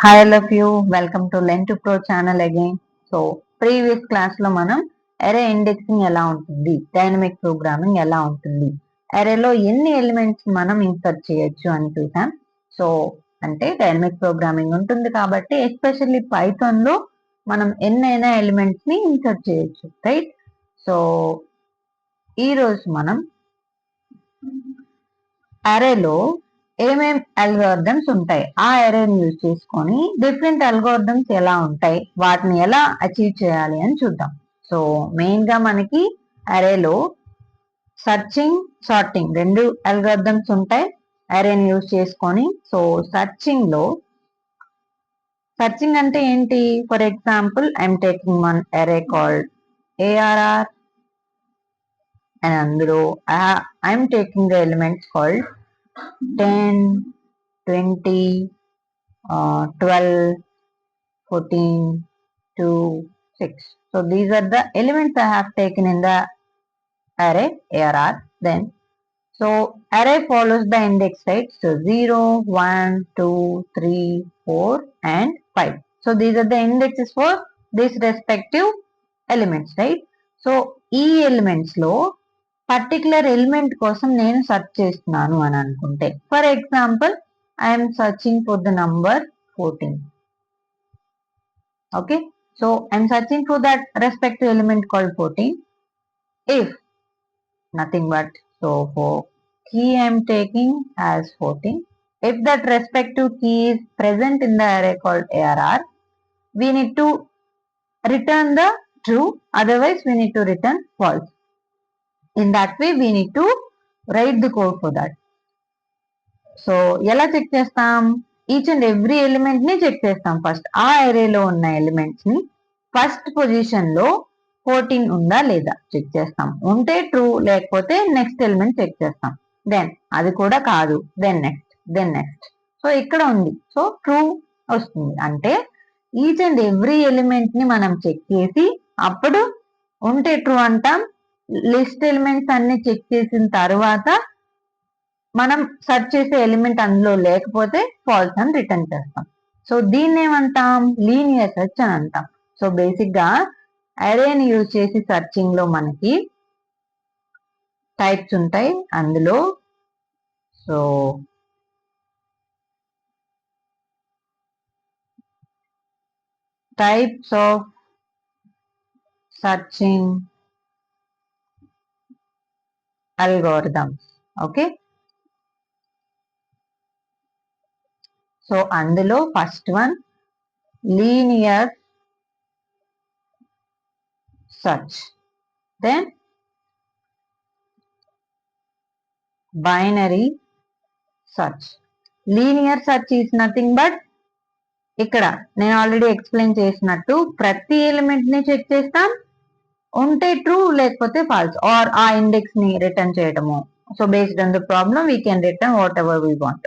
Hi all of you, welcome to Learn to Pro channel again. So previous class లో మనం array indexing ఎలా ఉంటుంది, dynamic programming ఎలా ఉంటుంది, arrayలో ఎన్ని ఎలిమెంట్స్ మనం ఇన్సర్ట్ చేయొచ్చు అని చూసాం. సో అంటే డైనమిక్ ప్రోగ్రామింగ్ ఉంటుంది కాబట్టి ఎస్పెషల్లీ పైథాన్ లో మనం ఎన్నైనా ఎలిమెంట్స్ ని ఇన్సర్ట్ చేయొచ్చు, రైట్? సో ఈ రోజు మనం అరేలో ఏమేం అల్గోరిథమ్స్ ఉంటాయి, ఆ అరేని యూజ్ చేసుకొని డిఫరెంట్ అల్గోరిథమ్స్ ఎలా ఉంటాయి, వాటిని ఎలా అచీవ్ చేయాలి అని చూద్దాం. సో మెయిన్ గా మనకి అరేలో సర్చింగ్, సార్టింగ్ రెండు అల్గోరిథమ్స్ ఉంటాయి అరేని యూజ్ చేసుకొని. సో సర్చింగ్ అంటే ఏంటి? For example I'm taking one అరే కాల్డ్ ARR and అందులో I'm taking the elements called 10, 20, 12, 14, 2, 6. So these are the elements I have taken in the array ARR. Then so array follows the index, right? So 0, 1, 2, 3, 4 and 5. So these are the indexes for these respective elements, right? So ఈ elements లో particular element కోసం నేను search చేస్తున్నాను అని అనుకుంటే, for example I'm searching for the number 14. Okay, so I'm searching for that respective element called 14. If nothing but, so for key I'm taking as 14. If that respective key is present in the array called ARR, we need to return the true, otherwise we need to return false. In that way we need to write the code for that. So ఎలా check చేస్తాం? Each and every element ని check చేస్తాం. First ఆ అరేలో ఉన్న elements ని first position లో 14 ఉందా లేదా చెక్ చేస్తాం. ఉంటే ట్రూ, లేకపోతే నెక్స్ట్ ఎలిమెంట్ చెక్ చేస్తాం. దెన్ అది కూడా కాదు, దెన్ నెక్స్ట్. సో ఇక్కడ ఉంది, సో ట్రూ వస్తుంది. అంటే ఈచ్ అండ్ ఎవ్రీ ఎలిమెంట్ ని మనం చెక్ చేసి అప్పుడు ఉంటే ట్రూ అంటాం. లిస్ట్ ఎలిమెంట్స్ అన్ని చెక్ చేసిన తర్వాత మనం సెర్చ్ చేసే ఎలిమెంట్ అందులో లేకపోతే ఫాల్స్ అని రిటర్న్ చేస్తాం. సో దీన్ని ఏమంటాం? లీనియర్ సెర్చ్ అని అంటాం. సో బేసిక్ గా అరేని యూజ్ చేసి సర్చింగ్ లో మనకి టైప్స్ ఉంటాయి. అందులో so types of searching algorithms. Okay, so అందులో first one linear search, then binary search. Linear search is nothing but ఇక్కడ నేను ఆల్రెడీ ఎక్స్ప్లెయిన్ చేసినట్టు ప్రతి ఎలిమెంట్ ని చెక్ చేస్తాం, ఉంటే ట్రూ లేకపోతే ఫాల్స్, ఆర్ ఆ ఇండెక్స్ ని రిటర్న్ చేయడము. So based on the problem we can return what ever we want.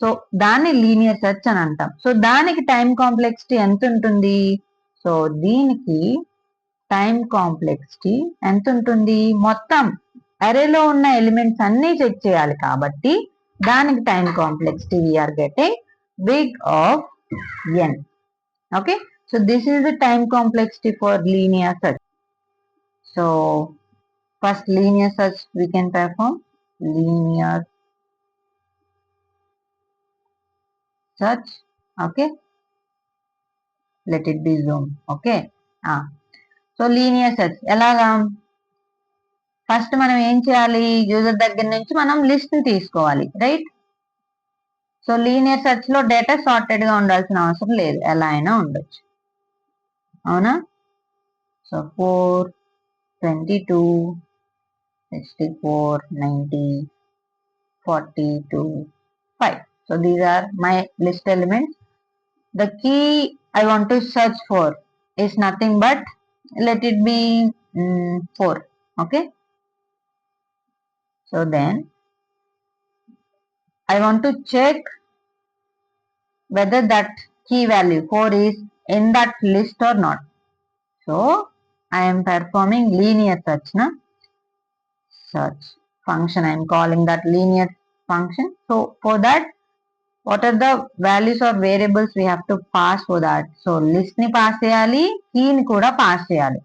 So దాన్ని లీనియర్ సెర్చ్ అని అంటాం. సో దానికి టైం కాంప్లెక్సిటీ ఎంత ఉంటుంది? సో దీనికి టైం కాంప్లెక్సిటీ ఎంత ఉంటుంది? మొత్తం అరేలో ఉన్న ఎలిమెంట్స్ అన్ని చెక్ చేయాలి కాబట్టి దానికి time complexity we are getting big of n. Okay, so this is the time complexity for linear search. So first linear search we can perform linear search. Okay, let it be zoom. Okay, so linear search ఎలాగా? First మనం ఏం చేయాలి? User దగ్గర నుంచి మనం list ని తీసుకోవాలి, right? So linear search లో డేటా సార్టెడ్ గా ఉండాల్సిన అవసరం లేదు, ఎలా అయినా ఉండొచ్చు, అవునా? So 4, 22, 64, 90, 42, 5. So these are my list elements. The key I want to search for is nothing but, let it be 4. Okay, so then I want to check whether that key value 4 is in that list or not. So I am performing linear search na search function. I am calling that linear function. So for that what are the values or variables we have to pass for that. So list ని pass చేయాలి, కీని కూడా pass చేయాలి.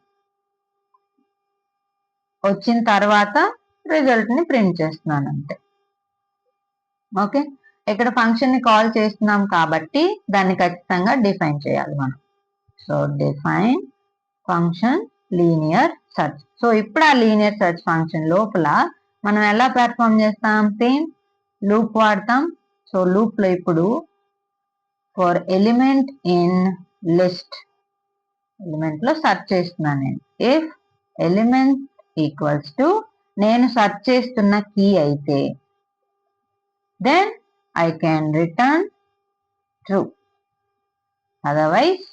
వచ్చిన తర్వాత result ని print చేస్తున్నాను అంతే. ఓకే, ఇక్కడ ఫంక్షన్ ని కాల్ చేస్తున్నాం కాబట్టి దాన్ని ఖచ్చితంగా డిఫైన్ చేయాలి మనం. So define function linear search. So ఇప్పుడు ఆ లీనియర్ సెర్చ్ ఫంక్షన్ లోపల మనం ఎలా పెర్ఫామ్ చేస్తాం? సేమ్ లూప్ వాడతాం. సో లూప్ లో ఇప్పుడు for element in list, element లో సెర్చ్ చేస్తున్నాను నేను. ఇఫ్ ఎలిమెంట్ ఈక్వల్స్ టు నేను సెర్చ్ చేస్తున్న కీ అయితే then I can return true. Otherwise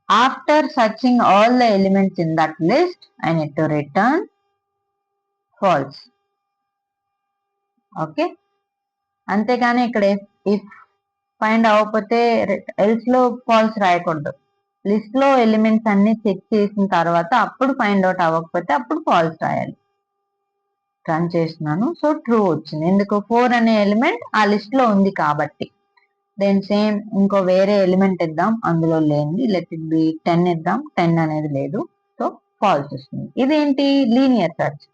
after searching all the elements in that list, I need to return false. Okay, అంతేగాని ఇక్కడ if find అవ్వకపోతే else లో ఫాల్స్ రాయకూడదు. లిస్ట్ లో elements అన్ని చెక్ చేసిన తర్వాత అప్పుడు ఫైండ్ అవుట్ అవ్వకపోతే అప్పుడు ఫాల్స్ రాయాలి. రన్ చేస్తున్నాను. సో ట్రూ వచ్చింది. ఎందుకు? 4 అనే ఎలిమెంట్ ఆ లిస్ట్ లో ఉంది కాబట్టి. దెన్ సేమ్ ఇంకో వేరే ఎలిమెంట్ ఇద్దాం, అందులో లేనిది లెట్ ఇట్ బి 10 ఇద్దాం. 10 అనేది లేదు, సో ఫాల్స్ వస్తుంది. ఇదేంటి? Linear search.